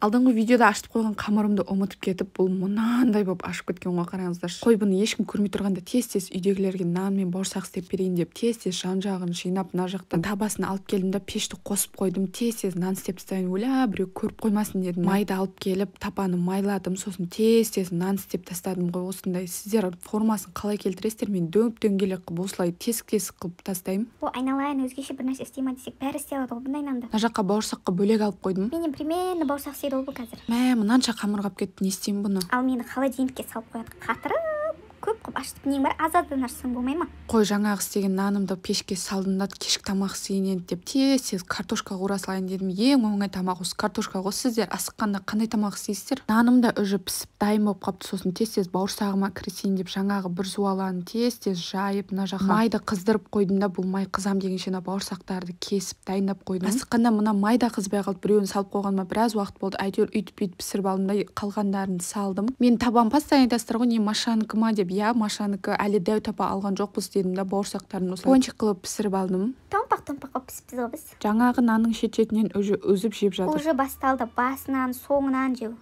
Алдыңғы видеода ашып қойған қамырымды ұмытып кетіп, бұл мынандай болып ашып кеткен ғой, қараңыздаршы. Қой, бұны ешкім көрмей тұрғанда тез-тез үйдегілерге нан мен бауырсақ істеп берейін деп тез-тез жан-жағын жинап, мына жақтан табасын алып келдім да пешті қосып қойдым. Тез-тез нан істеп тастайын, ойла біреу көріп қоймасын дедім. Майды алып келіп, тапаны майладым, сосын тез-тез нан істеп тастадым ғой. Осындай сіздер формасын қалай келтіресіздер, мен дөңгелек қылып осылай тесік-тесік қылып тастаймын. Ол айналайын өзгеше бір нәрсе істей ма десек, бәрі істей алады ғой бұндай нанды. Мына жаққа бауырсаққа бөлек алып қойдым. Менен примерно бауырсақ істейді ол қазір. Мынанша қамыр қалып кетті, не істеймін бұны? Ал мені холодильникке салып қояды, қатырып көп қылып ашытып, нең бар, аз-аздан ашсаң болмай ма? Қой, жаңағы істеген нанымды пешке салдым да кешкі тамақ істейін енді деп тез-тез картошка қуыра салайын дедім. Ең оңай тамақ осы картошка ғой. Сіздер асыққанда қандай тамақ істейсіздер? Наным да уже пісіп дайын болып қапты, сосын тез-тез бауырсағыма кірісейін деп жаңағы бір зуаланы тез-тез жайып, мына жаққа майды қыздырып қойдым да, бұл май қызам дегенше бауырсақтарды кесіп дайындап қойдым. Асыққанда мына майда қызбай қалып, біреуін салып қойғаныма біраз уақыт болды. Әйтеуір үйтіп пісіріп алдым да қалғандарын салдым. Мен табам постоянно айтасыздар ғой, не Машанікі ма деп. Я Машанікі әлі дәу тапа алған жоқпыз дедім да, бауырсақтарын осылай пончик қылып пісіріп алдым. Томпақ-томпақ қылып пісіппіз ғой біз. Жаңағы нанның шет-шетінен уже үзіп жеп жатыр. Уже басталды басынан соңынан жеу.